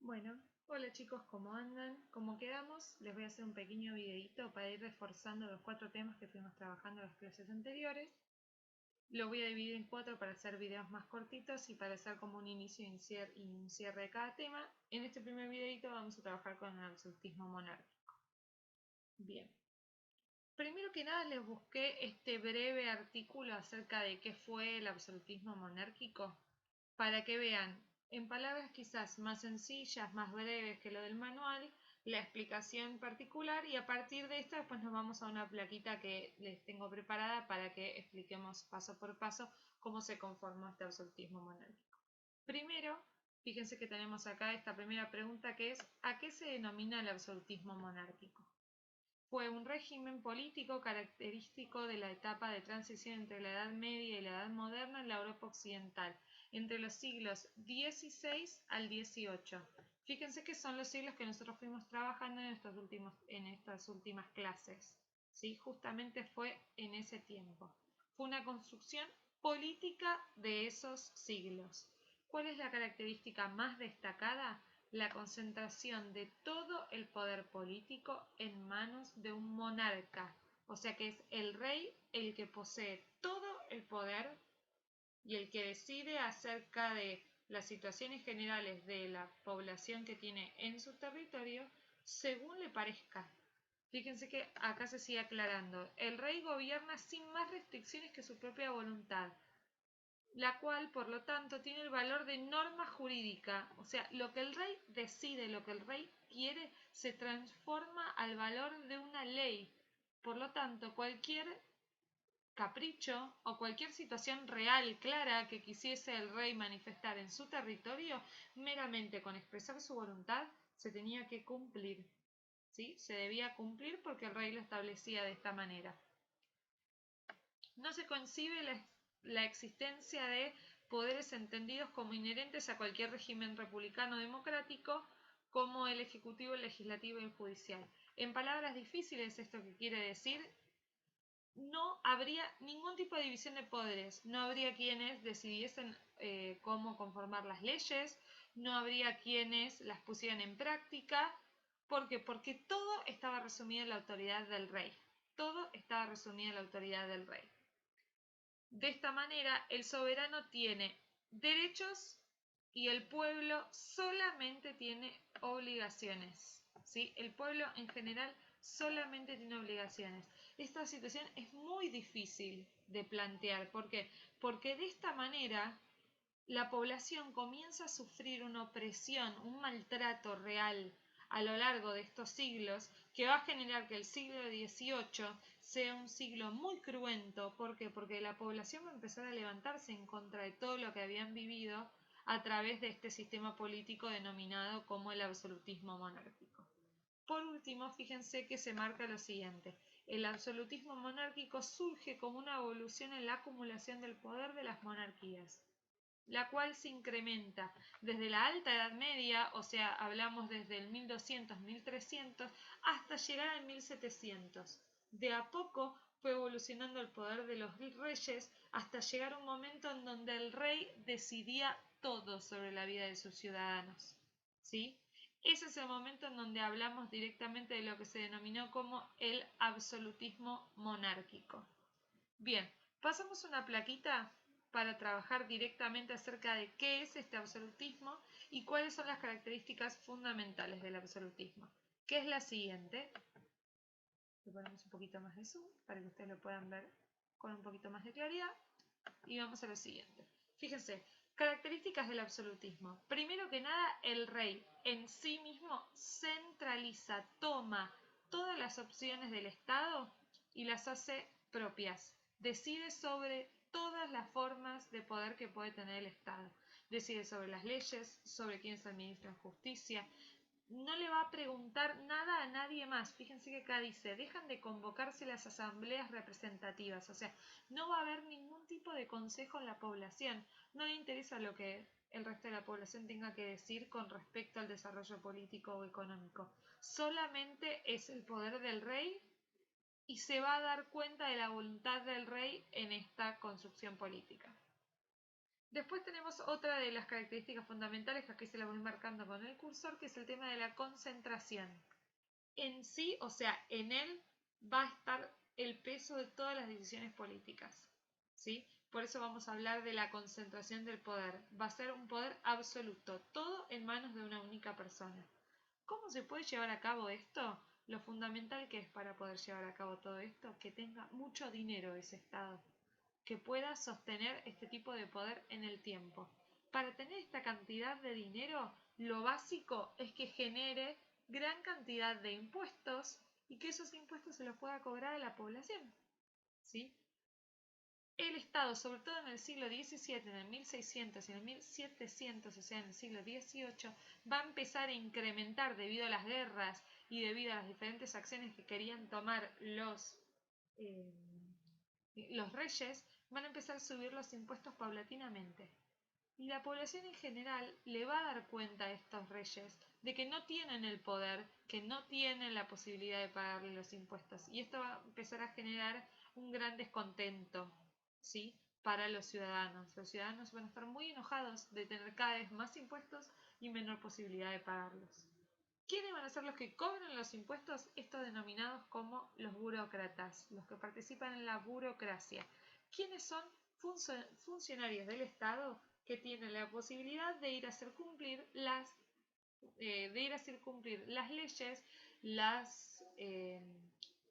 Bueno, hola chicos, ¿cómo andan? Como quedamos, les voy a hacer un pequeño videito para ir reforzando los 4 temas que fuimos trabajando en las clases anteriores. Lo voy a dividir en 4 para hacer videos más cortitos y para hacer como un inicio y un cierre de cada tema. En este primer videito vamos a trabajar con el absolutismo monárquico. Bien. Primero que nada les busqué este breve artículo acerca de qué fue el absolutismo monárquico para que vean en palabras quizás más sencillas, más breves que lo del manual, la explicación particular y a partir de esto después nos vamos a una plaquita que les tengo preparada para que expliquemos paso por paso cómo se conformó este absolutismo monárquico. Primero, fíjense que tenemos acá esta primera pregunta que es ¿a qué se denomina el absolutismo monárquico? Fue un régimen político característico de la etapa de transición entre la Edad Media y la Edad Moderna en la Europa occidental, entre los siglos XVI al XVIII. Fíjense que son los siglos que nosotros fuimos trabajando en estas últimas clases. ¿Sí? Justamente fue en ese tiempo. Fue una construcción política de esos siglos. ¿Cuál es la característica más destacada? La concentración de todo el poder político en manos de un monarca, o sea que es el rey el que posee todo el poder y el que decide acerca de las situaciones generales de la población que tiene en su territorio según le parezca. Fíjense que acá se sigue aclarando, el rey gobierna sin más restricciones que su propia voluntad, la cual, por lo tanto, tiene el valor de norma jurídica. O sea, lo que el rey decide, lo que el rey quiere, se transforma al valor de una ley. Por lo tanto, cualquier capricho o cualquier situación real, clara, que quisiese el rey manifestar en su territorio, meramente con expresar su voluntad, se tenía que cumplir. ¿Sí? Se debía cumplir porque el rey lo establecía de esta manera. No se concibe la existencia de poderes entendidos como inherentes a cualquier régimen republicano democrático, como el ejecutivo, el legislativo y el judicial. En palabras difíciles, esto que quiere decir, no habría ningún tipo de división de poderes, no habría quienes decidiesen cómo conformar las leyes, no habría quienes las pusieran en práctica. ¿Por qué? Porque todo estaba resumido en la autoridad del rey. Todo estaba resumido en la autoridad del rey. De esta manera, el soberano tiene derechos y el pueblo solamente tiene obligaciones. ¿Sí? El pueblo en general solamente tiene obligaciones. Esta situación es muy difícil de plantear. ¿Por qué? Porque de esta manera la población comienza a sufrir una opresión, un maltrato real a lo largo de estos siglos que va a generar que el siglo XVIII sea un siglo muy cruento. ¿Por qué? Porque la población va a empezar a levantarse en contra de todo lo que habían vivido a través de este sistema político denominado como el absolutismo monárquico. Por último, fíjense que se marca lo siguiente. El absolutismo monárquico surge como una evolución en la acumulación del poder de las monarquías, la cual se incrementa desde la Alta Edad Media, o sea, hablamos desde el 1200-1300, hasta llegar al 1700. De a poco fue evolucionando el poder de los reyes hasta llegar a un momento en donde el rey decidía todo sobre la vida de sus ciudadanos. ¿Sí? Ese es el momento en donde hablamos directamente de lo que se denominó como el absolutismo monárquico. Bien, pasamos una plaquita para trabajar directamente acerca de qué es este absolutismo y cuáles son las características fundamentales del absolutismo, que es la siguiente. Le ponemos un poquito más de zoom para que ustedes lo puedan ver con un poquito más de claridad. Y vamos a lo siguiente. Fíjense, características del absolutismo. Primero que nada, el rey en sí mismo centraliza, toma todas las opciones del Estado y las hace propias. Decide sobre todas las formas de poder que puede tener el Estado. Decide sobre las leyes, sobre quiénes administran justicia. No le va a preguntar nada a nadie más. Fíjense que acá dice, dejan de convocarse las asambleas representativas. O sea, no va a haber ningún tipo de consejo en la población. No le interesa lo que el resto de la población tenga que decir con respecto al desarrollo político o económico. Solamente es el poder del rey y se va a dar cuenta de la voluntad del rey en esta construcción política. Después tenemos otra de las características fundamentales que aquí se las voy marcando con el cursor, que es el tema de la concentración. En sí, o sea, en él va a estar el peso de todas las decisiones políticas, ¿sí? Por eso vamos a hablar de la concentración del poder. Va a ser un poder absoluto, todo en manos de una única persona. ¿Cómo se puede llevar a cabo esto? Lo fundamental que es para poder llevar a cabo todo esto, que tenga mucho dinero ese Estado, que pueda sostener este tipo de poder en el tiempo. Para tener esta cantidad de dinero, lo básico es que genere gran cantidad de impuestos y que esos impuestos se los pueda cobrar a la población, ¿sí? El Estado, sobre todo en el siglo XVII, en el 1600 y en el 1700, o sea, en el siglo XVIII, va a empezar a incrementar debido a las guerras y debido a las diferentes acciones que querían tomar eh, los reyes, van a empezar a subir los impuestos paulatinamente. Y la población en general le va a dar cuenta a estos reyes de que no tienen el poder, que no tienen la posibilidad de pagarle los impuestos. Y esto va a empezar a generar un gran descontento, ¿sí? Para los ciudadanos. Los ciudadanos van a estar muy enojados de tener cada vez más impuestos y menor posibilidad de pagarlos. ¿Quiénes van a ser los que cobran los impuestos? Estos denominados como los burócratas, los que participan en la burocracia. ¿Quiénes son? Funcionarios del Estado que tienen la posibilidad de ir a hacer cumplir las leyes, las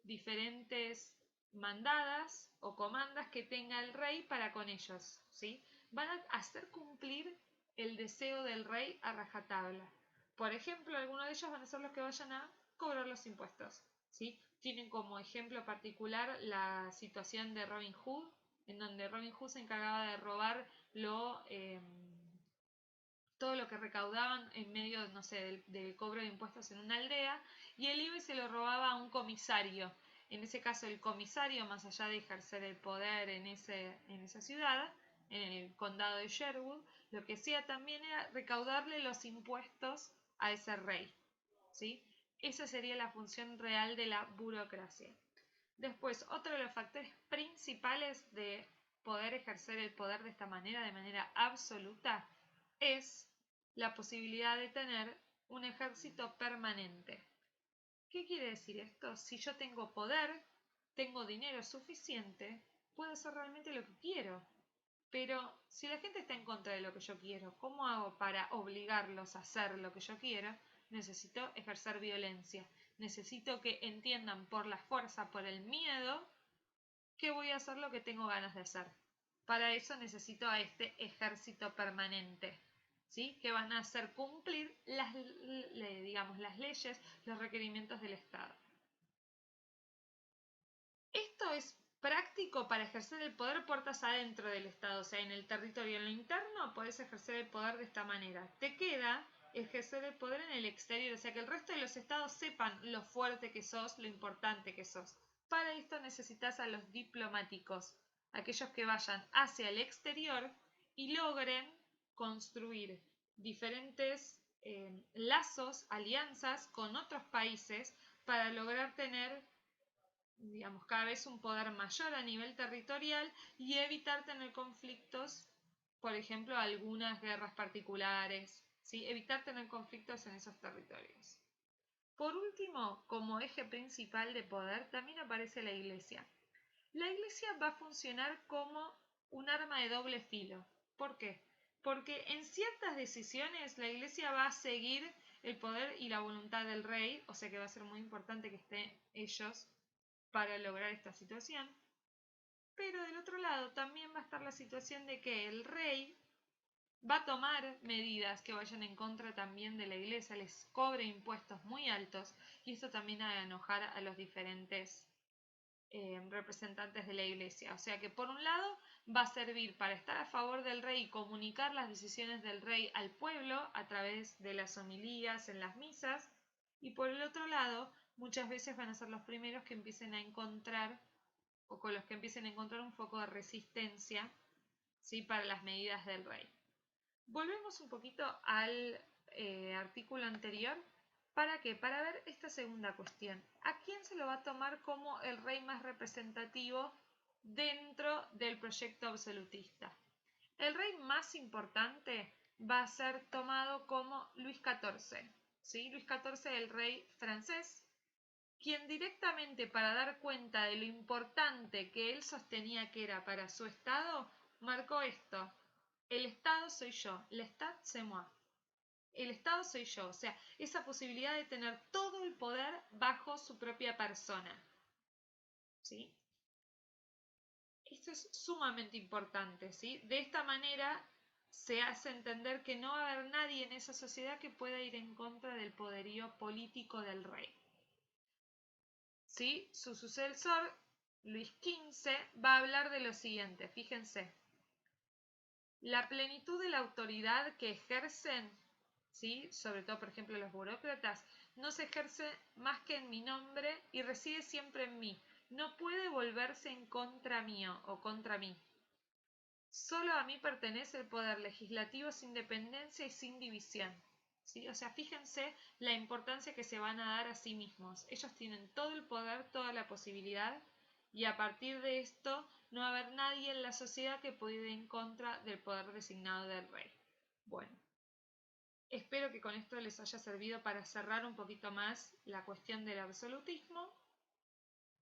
diferentes mandadas o comandas que tenga el rey para con ellos, ¿sí? Van a hacer cumplir el deseo del rey a rajatabla. Por ejemplo, algunos de ellos van a ser los que vayan a cobrar los impuestos, ¿sí? Tienen como ejemplo particular la situación de Robin Hood, en donde Robin Hood se encargaba de robar todo lo que recaudaban en medio, no sé, del cobro de impuestos en una aldea, y él iba y se lo robaba a un comisario. En ese caso, el comisario, más allá de ejercer el poder en esa ciudad, en el condado de Sherwood, lo que hacía también era recaudarle los impuestos a ese rey, ¿sí? Esa sería la función real de la burocracia. Después, otro de los factores principales de poder ejercer el poder de manera absoluta, es la posibilidad de tener un ejército permanente. ¿Qué quiere decir esto? Si yo tengo poder, tengo dinero suficiente, puedo hacer realmente lo que quiero. Pero si la gente está en contra de lo que yo quiero, ¿cómo hago para obligarlos a hacer lo que yo quiero? Necesito ejercer violencia. Necesito que entiendan por la fuerza, por el miedo, que voy a hacer lo que tengo ganas de hacer. Para eso necesito a este ejército permanente, ¿sí? Que van a hacer cumplir las leyes, los requerimientos del Estado. Esto es práctico para ejercer el poder puertas adentro del Estado, o sea, en el territorio, en lo interno, podés ejercer el poder de esta manera. Te queda ejercer el poder en el exterior, o sea, que el resto de los estados sepan lo fuerte que sos, lo importante que sos. Para esto necesitas a los diplomáticos, aquellos que vayan hacia el exterior y logren construir diferentes lazos, alianzas con otros países para lograr tener, digamos, cada vez un poder mayor a nivel territorial y evitar tener conflictos, por ejemplo, algunas guerras particulares, ¿sí? Evitar tener conflictos en esos territorios. Por último, como eje principal de poder, también aparece la Iglesia. La Iglesia va a funcionar como un arma de doble filo. ¿Por qué? Porque en ciertas decisiones la Iglesia va a seguir el poder y la voluntad del rey, o sea que va a ser muy importante que estén ellos para lograr esta situación. Pero del otro lado también va a estar la situación de que el rey va a tomar medidas que vayan en contra también de la iglesia, les cobre impuestos muy altos y esto también va a enojar a los diferentes representantes de la iglesia. O sea que por un lado va a servir para estar a favor del rey y comunicar las decisiones del rey al pueblo a través de las homilías en las misas, y por el otro lado muchas veces van a ser los primeros que empiecen a encontrar o con los que empiecen a encontrar un foco de resistencia, ¿sí? Para las medidas del rey. Volvemos un poquito al artículo anterior. ¿Para qué? Para ver esta segunda cuestión. ¿A quién se lo va a tomar como el rey más representativo dentro del proyecto absolutista? El rey más importante va a ser tomado como Luis XIV, ¿sí? Luis XIV, el rey francés, quien directamente para dar cuenta de lo importante que él sostenía que era para su estado, marcó esto: el estado soy yo, l'État c'est moi. El estado soy yo, o sea, esa posibilidad de tener todo el poder bajo su propia persona, ¿sí? Esto es sumamente importante, ¿sí? De esta manera se hace entender que no va a haber nadie en esa sociedad que pueda ir en contra del poderío político del rey. ¿Sí? Su sucesor, Luis XV, va a hablar de lo siguiente, fíjense. La plenitud de la autoridad que ejercen, ¿sí? Sobre todo, por ejemplo, los burócratas, no se ejerce más que en mi nombre y reside siempre en mí. No puede volverse en contra mío o contra mí. Solo a mí pertenece el poder legislativo sin dependencia y sin división. ¿Sí? O sea, fíjense la importancia que se van a dar a sí mismos. Ellos tienen todo el poder, toda la posibilidad, y a partir de esto no va a haber nadie en la sociedad que pueda ir en contra del poder designado del rey. Bueno, espero que con esto les haya servido para cerrar un poquito más la cuestión del absolutismo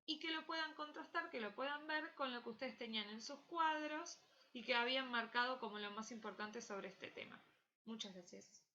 y que lo puedan contrastar, que lo puedan ver con lo que ustedes tenían en sus cuadros y que habían marcado como lo más importante sobre este tema. Muchas gracias.